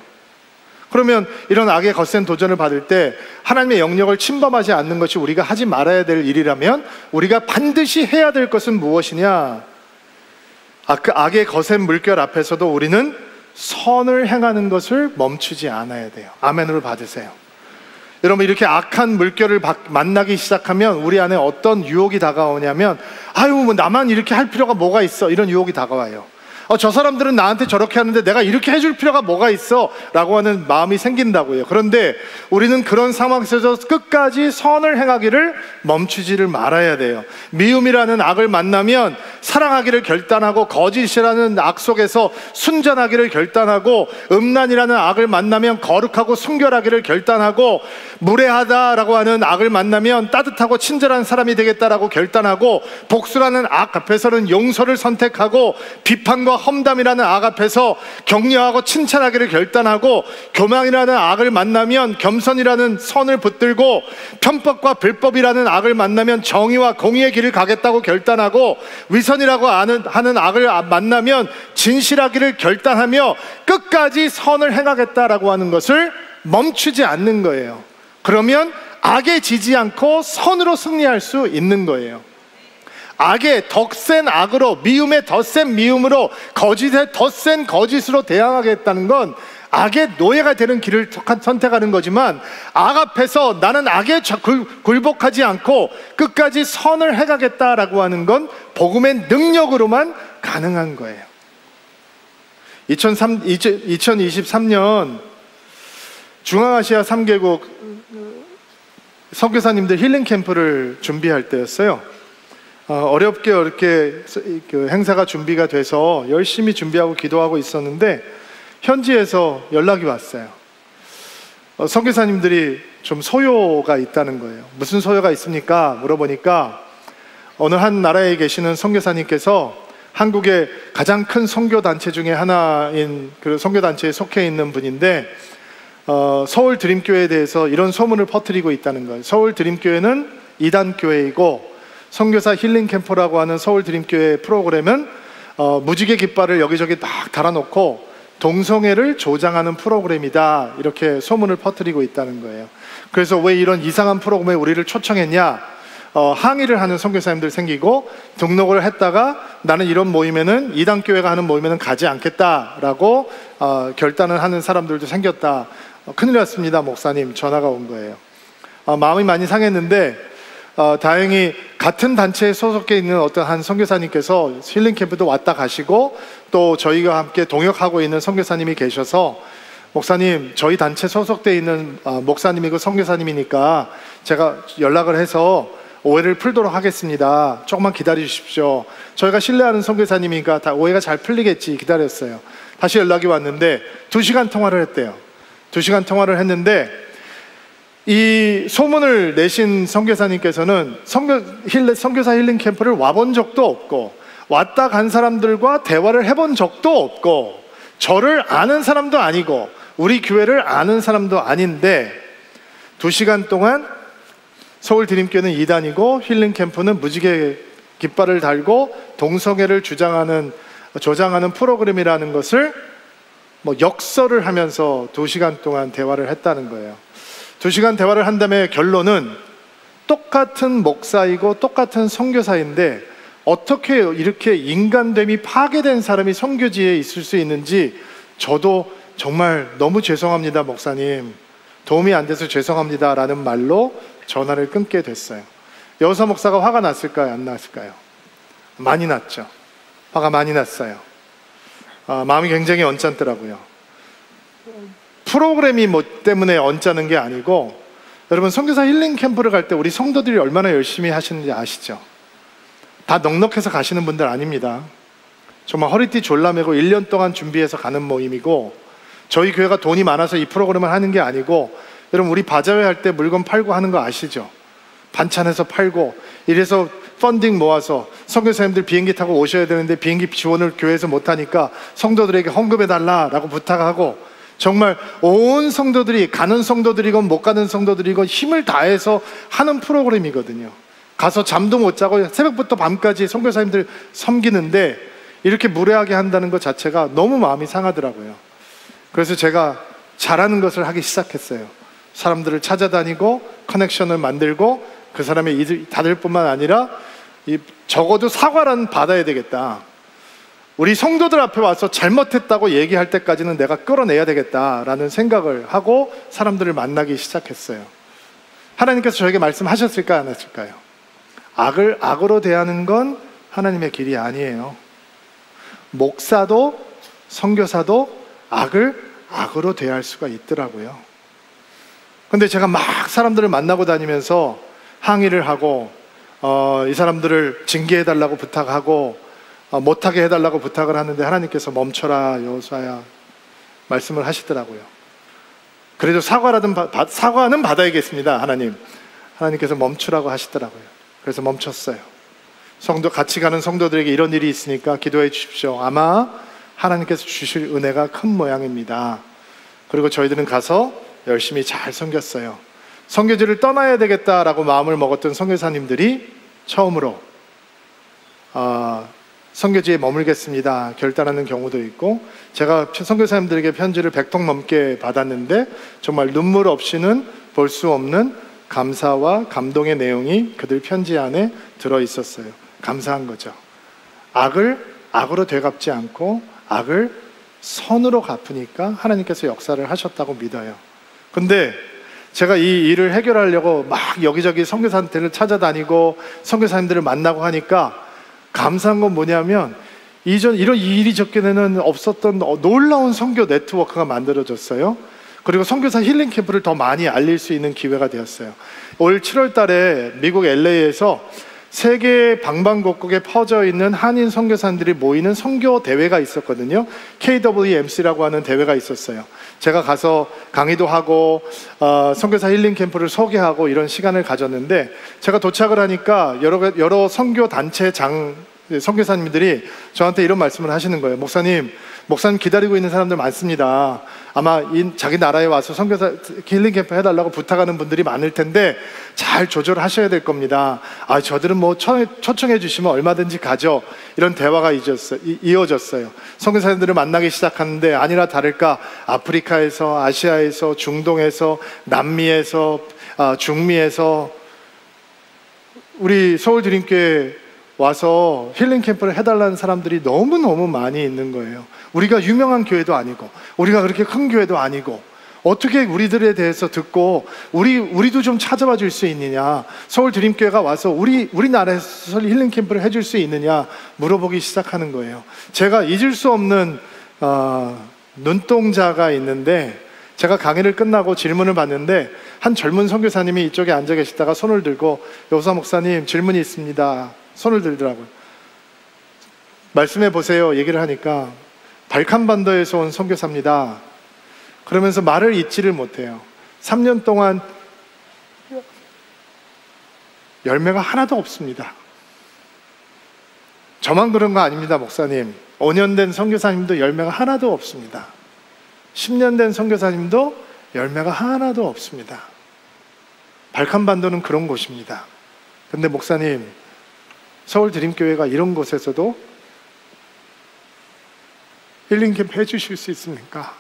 그러면 이런 악의 거센 도전을 받을 때 하나님의 영역을 침범하지 않는 것이 우리가 하지 말아야 될 일이라면 우리가 반드시 해야 될 것은 무엇이냐? 그 악의 거센 물결 앞에서도 우리는 선을 행하는 것을 멈추지 않아야 돼요. 아멘으로 받으세요. 여러분, 이렇게 악한 물결을 만나기 시작하면 우리 안에 어떤 유혹이 다가오냐면 뭐 나만 이렇게 할 필요가 뭐가 있어, 이런 유혹이 다가와요. 저 사람들은 나한테 저렇게 하는데 내가 이렇게 해줄 필요가 뭐가 있어? 라고 하는 마음이 생긴다고요. 그런데 우리는 그런 상황에서 끝까지 선을 행하기를 멈추지를 말아야 돼요. 미움이라는 악을 만나면 사랑하기를 결단하고, 거짓이라는 악 속에서 순전하기를 결단하고, 음란이라는 악을 만나면 거룩하고 순결하기를 결단하고, 무례하다라고 하는 악을 만나면 따뜻하고 친절한 사람이 되겠다라고 결단하고, 복수라는 악 앞에서는 용서를 선택하고, 비판과 험담이라는 악 앞에서 격려하고 칭찬하기를 결단하고, 교만이라는 악을 만나면 겸손이라는 선을 붙들고, 편법과 불법이라는 악을 만나면 정의와 공의의 길을 가겠다고 결단하고, 위선이라고 하는 악을 만나면 진실하기를 결단하며 끝까지 선을 행하겠다라고 하는 것을 멈추지 않는 거예요. 그러면 악에 지지 않고 선으로 승리할 수 있는 거예요. 악의 더 센 악으로, 미움의 더 센 미움으로, 거짓의 더 센 거짓으로 대항하겠다는 건 악의 노예가 되는 길을 선택하는 거지만, 악 앞에서 나는 악에 굴복하지 않고 끝까지 선을 해가겠다라고 하는 건 복음의 능력으로만 가능한 거예요. 2023년 중앙아시아 3개국 선교사님들 힐링 캠프를 준비할 때였어요. 어렵게 그 행사가 준비가 돼서 열심히 준비하고 기도하고 있었는데 현지에서 연락이 왔어요. 선교사님들이 좀 소요가 있다는 거예요. 무슨 소요가 있습니까? 물어보니까 어느 한 나라에 계시는 선교사님께서 한국의 가장 큰 선교단체 중에 하나인 그 선교단체에 속해 있는 분인데, 서울 드림교회에 대해서 이런 소문을 퍼뜨리고 있다는 거예요. 서울 드림교회는 이단교회이고 선교사 힐링 캠프라고 하는 서울 드림교회 프로그램은 무지개 깃발을 여기저기 막 달아놓고 동성애를 조장하는 프로그램이다, 이렇게 소문을 퍼뜨리고 있다는 거예요. 그래서 왜 이런 이상한 프로그램에 우리를 초청했냐, 항의를 하는 선교사님들 생기고, 등록을 했다가 나는 이런 모임에는, 이단교회가 하는 모임에는 가지 않겠다라고 결단을 하는 사람들도 생겼다. 큰일 났습니다 목사님, 전화가 온 거예요. 마음이 많이 상했는데 다행히 같은 단체에 소속해 있는 어떤 한 선교사님께서 힐링 캠프도 왔다 가시고, 또 저희가 함께 동역하고 있는 선교사님이 계셔서, 목사님 저희 단체 소속돼 있는 목사님이고 선교사님이니까 제가 연락을 해서 오해를 풀도록 하겠습니다. 조금만 기다려 주십시오. 저희가 신뢰하는 선교사님이니까 다 오해가 잘 풀리겠지 기다렸어요. 다시 연락이 왔는데 2시간 통화를 했대요. 2시간 통화를 했는데 이 소문을 내신 선교사님께서는 선교사 힐링 캠프를 와본 적도 없고 왔다 간 사람들과 대화를 해본 적도 없고 저를 아는 사람도 아니고 우리 교회를 아는 사람도 아닌데 2시간 동안 서울 드림교회는 이단이고 힐링 캠프는 무지개 깃발을 달고 동성애를 조장하는 프로그램이라는 것을 역설을 하면서 2시간 동안 대화를 했다는 거예요. 2시간 대화를 한 다음에 결론은 똑같은 목사이고 똑같은 선교사인데 어떻게 이렇게 인간됨이 파괴된 사람이 선교지에 있을 수 있는지 저도 정말 너무 죄송합니다 목사님, 도움이 안 돼서 죄송합니다 라는 말로 전화를 끊게 됐어요. 여호사 목사가 화가 났을까요? 안 났을까요? 많이 났죠. 화가 많이 났어요. 마음이 굉장히 언짢더라고요. 프로그램이 때문에 언짢은 게 아니고, 여러분 선교사 힐링 캠프를 갈 때 우리 성도들이 얼마나 열심히 하시는지 아시죠? 다 넉넉해서 가시는 분들 아닙니다. 정말 허리띠 졸라매고 1년 동안 준비해서 가는 모임이고, 저희 교회가 돈이 많아서 이 프로그램을 하는 게 아니고, 여러분 우리 바자회 할 때 물건 팔고 하는 거 아시죠? 반찬해서 팔고, 이래서 펀딩 모아서 선교사님들 비행기 타고 오셔야 되는데 비행기 지원을 교회에서 못하니까 성도들에게 헌금해달라라고 부탁하고, 정말 온 성도들이, 가는 성도들이건 못 가는 성도들이건 힘을 다해서 하는 프로그램이거든요. 가서 잠도 못 자고 새벽부터 밤까지 선교사님들 섬기는데 이렇게 무례하게 한다는 것 자체가 너무 마음이 상하더라고요. 그래서 제가 잘하는 것을 하기 시작했어요. 사람들을 찾아다니고 커넥션을 만들고 그 사람의 이들 닫을 뿐만 아니라 적어도 사과라는 받아야 되겠다. 우리 성도들 앞에 와서 잘못했다고 얘기할 때까지는 내가 끌어내야 되겠다라는 생각을 하고 사람들을 만나기 시작했어요. 하나님께서 저에게 말씀하셨을까요? 안 하셨을까요? 악을 악으로 대하는 건 하나님의 길이 아니에요. 목사도 선교사도 악을 악으로 대할 수가 있더라고요. 근데 제가 막 사람들을 만나고 다니면서 항의를 하고 이 사람들을 징계해달라고 부탁하고 못하게 해달라고 부탁을 하는데 하나님께서 멈춰라 여호수아야 말씀을 하시더라고요. 그래도 사과는 받아야겠습니다. 하나님께서 멈추라고 하시더라고요. 그래서 멈췄어요. 같이 가는 성도들에게 이런 일이 있으니까 기도해 주십시오. 아마 하나님께서 주실 은혜가 큰 모양입니다. 그리고 저희들은 가서 열심히 잘 섬겼어요. 선교지를 떠나야 되겠다라고 마음을 먹었던 선교사님들이 처음으로 선교지에 머물겠습니다 결단하는 경우도 있고, 제가 선교사님들에게 편지를 100통 넘게 받았는데 정말 눈물 없이는 볼 수 없는 감사와 감동의 내용이 그들 편지 안에 들어있었어요. 감사한 거죠. 악을 악으로 되갚지 않고 악을 선으로 갚으니까 하나님께서 역사를 하셨다고 믿어요. 근데 제가 이 일을 해결하려고 막 여기저기 선교사님들을 찾아다니고 선교사님들을 만나고 하니까 감사한 건 뭐냐면 이전 이런 일이 적게는 없었던 놀라운 선교 네트워크가 만들어졌어요. 그리고 선교사 힐링 캠프를 더 많이 알릴 수 있는 기회가 되었어요. 올 7월 달에 미국 LA에서 세계 방방곡곡에 퍼져 있는 한인 선교사님들이 모이는 선교 대회가 있었거든요. KWMC라고 하는 대회가 있었어요. 제가 가서 강의도 하고 선교사 힐링 캠프를 소개하고 이런 시간을 가졌는데, 제가 도착을 하니까 여러 선교 단체 선교사님들이 저한테 이런 말씀을 하시는 거예요. 목사님 기다리고 있는 사람들 많습니다. 아마 자기 나라에 와서 선교사 힐링 캠프 해달라고 부탁하는 분들이 많을 텐데 잘 조절하셔야 될 겁니다. 저들은 뭐 초청해 주시면 얼마든지 가죠. 이런 대화가 이어졌어요. 선교사님들을 만나기 시작하는데 아니나 다를까 아프리카에서, 아시아에서, 중동에서, 남미에서, 중미에서 우리 서울드림교회 와서 힐링 캠프를 해달라는 사람들이 너무너무 많이 있는 거예요. 우리가 유명한 교회도 아니고 우리가 그렇게 큰 교회도 아니고 어떻게 우리들에 대해서 듣고 우리도 좀 찾아와 줄 수 있느냐, 서울드림교회가 와서 우리나라에서 힐링 캠프를 해줄 수 있느냐 물어보기 시작하는 거예요. 제가 잊을 수 없는 눈동자가 있는데, 제가 강의를 끝나고 질문을 받는데 한 젊은 선교사님이 이쪽에 앉아 계시다가 손을 들고 여호사 목사님 질문이 있습니다. 손을 들더라고요. 말씀해 보세요. 얘기를 하니까 발칸반도에서 온 선교사입니다. 그러면서 말을 잇지를 못해요. 3년 동안 열매가 하나도 없습니다. 저만 그런 거 아닙니다, 목사님. 5년 된 선교사님도 열매가 하나도 없습니다. 10년 된 선교사님도 열매가 하나도 없습니다. 발칸반도는 그런 곳입니다. 근데 목사님, 서울드림교회가 이런 곳에서도 힐링 캠프 해주실 수 있습니까?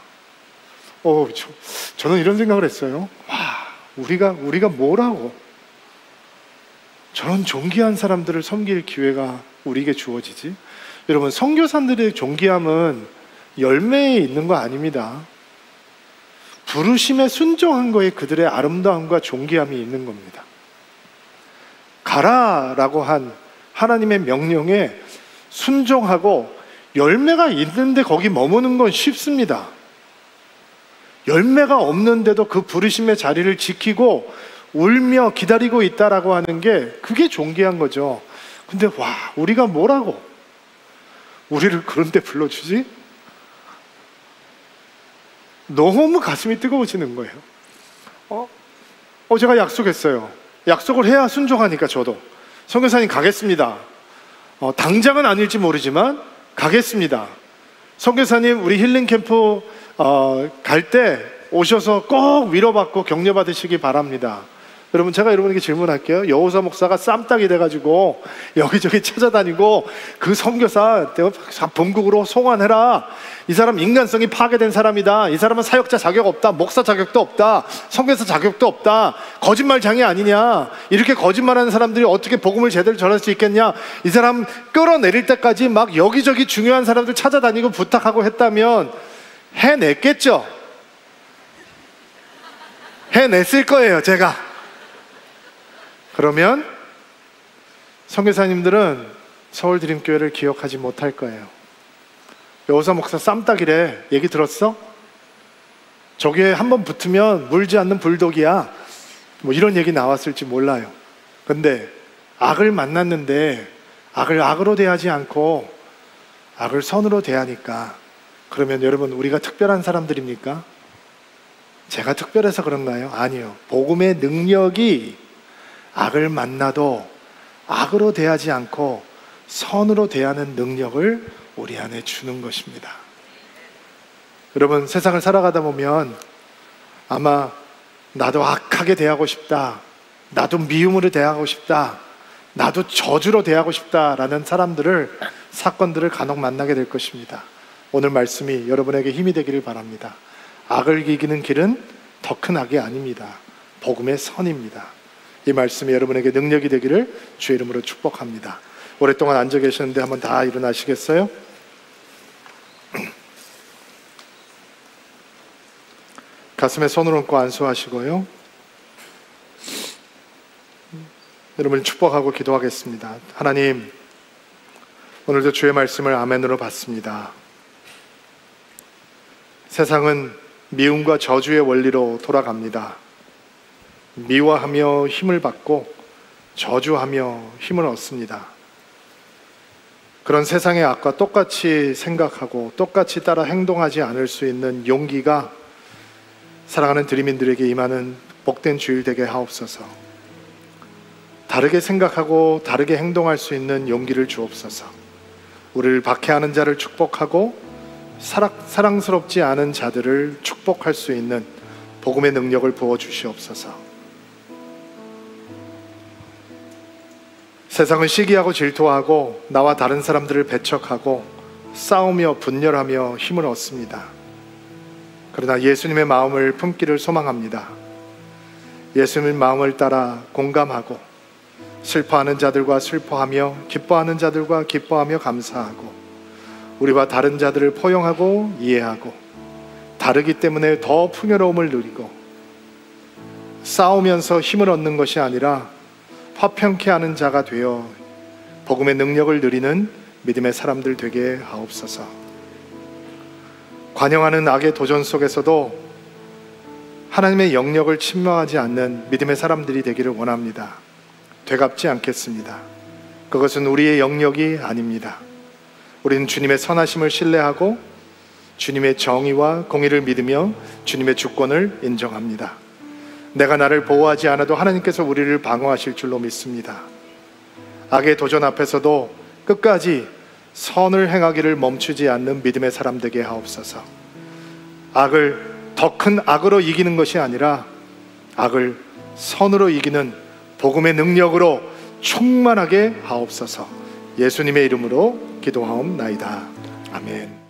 저는 이런 생각을 했어요. 우리가 뭐라고 저런 존귀한 사람들을 섬길 기회가 우리에게 주어지지? 여러분, 선교사들의 존귀함은 열매에 있는 거 아닙니다. 부르심에 순종한 거에 그들의 아름다움과 존귀함이 있는 겁니다. 가라라고 한 하나님의 명령에 순종하고 열매가 있는데 거기 머무는 건 쉽습니다. 열매가 없는데도 그 부르심의 자리를 지키고 울며 기다리고 있다라고 하는 게 그게 존귀한 거죠. 근데 우리가 뭐라고 우리를 그런 데 불러주지? 너무 가슴이 뜨거워지는 거예요. 제가 약속했어요. 약속을 해야 순종하니까 저도 선교사님 가겠습니다. 당장은 아닐지 모르지만 가겠습니다. 선교사님 우리 힐링 캠프 갈 때 오셔서 꼭 위로받고 격려받으시기 바랍니다. 여러분, 제가 여러분에게 질문할게요. 여호사 목사가 쌈딱이 돼가지고 여기저기 찾아다니고 그 선교사 본국으로 송환해라, 이 사람 인간성이 파괴된 사람이다, 이 사람은 사역자 자격 없다, 목사 자격도 없다, 선교사 자격도 없다, 거짓말장이 아니냐, 이렇게 거짓말하는 사람들이 어떻게 복음을 제대로 전할 수 있겠냐, 이 사람 끌어내릴 때까지 막 여기저기 중요한 사람들 찾아다니고 부탁하고 했다면 해냈겠죠? 해냈을 거예요, 제가. 그러면 선교사님들은 서울드림교회를 기억하지 못할 거예요. 여호사 목사 쌈딱이래, 얘기 들었어? 저기에 한번 붙으면 물지 않는 불독이야, 뭐 이런 얘기 나왔을지 몰라요. 근데 악을 만났는데 악을 악으로 대하지 않고 악을 선으로 대하니까, 그러면 여러분, 우리가 특별한 사람들입니까? 제가 특별해서 그런가요? 아니요. 복음의 능력이 악을 만나도 악으로 대하지 않고 선으로 대하는 능력을 우리 안에 주는 것입니다. 여러분, 세상을 살아가다 보면 아마 나도 악하게 대하고 싶다, 나도 미움으로 대하고 싶다, 나도 저주로 대하고 싶다라는 사건들을 간혹 만나게 될 것입니다. 오늘 말씀이 여러분에게 힘이 되기를 바랍니다. 악을 이기는 길은 더 큰 악이 아닙니다. 복음의 선입니다. 이 말씀이 여러분에게 능력이 되기를 주의 이름으로 축복합니다. 오랫동안 앉아 계셨는데 한번 다 일어나시겠어요? 가슴에 손을 얹고 안수하시고요. 여러분을 축복하고 기도하겠습니다. 하나님, 오늘도 주의 말씀을 아멘으로 받습니다. 세상은 미움과 저주의 원리로 돌아갑니다. 미워하며 힘을 받고 저주하며 힘을 얻습니다. 그런 세상의 악과 똑같이 생각하고 똑같이 따라 행동하지 않을 수 있는 용기가 사랑하는 드림인들에게 임하는 복된 주일 되게 하옵소서. 다르게 생각하고 다르게 행동할 수 있는 용기를 주옵소서. 우리를 박해하는 자를 축복하고 사랑스럽지 않은 자들을 축복할 수 있는 복음의 능력을 부어주시옵소서. 세상은 시기하고 질투하고 나와 다른 사람들을 배척하고 싸우며 분열하며 힘을 얻습니다. 그러나 예수님의 마음을 품기를 소망합니다. 예수님의 마음을 따라 공감하고 슬퍼하는 자들과 슬퍼하며 기뻐하는 자들과 기뻐하며 감사하고 우리와 다른 자들을 포용하고 이해하고 다르기 때문에 더 풍요로움을 누리고 싸우면서 힘을 얻는 것이 아니라 화평케 하는 자가 되어 복음의 능력을 누리는 믿음의 사람들 되게 하옵소서. 관영하는 악의 도전 속에서도 하나님의 영역을 침범하지 않는 믿음의 사람들이 되기를 원합니다. 되갚지 않겠습니다. 그것은 우리의 영역이 아닙니다. 우리는 주님의 선하심을 신뢰하고 주님의 정의와 공의를 믿으며 주님의 주권을 인정합니다. 내가 나를 보호하지 않아도 하나님께서 우리를 방어하실 줄로 믿습니다. 악의 도전 앞에서도 끝까지 선을 행하기를 멈추지 않는 믿음의 사람 되게 하옵소서. 악을 더 큰 악으로 이기는 것이 아니라 악을 선으로 이기는 복음의 능력으로 충만하게 하옵소서. 예수님의 이름으로 기도하옵나이다. 아멘.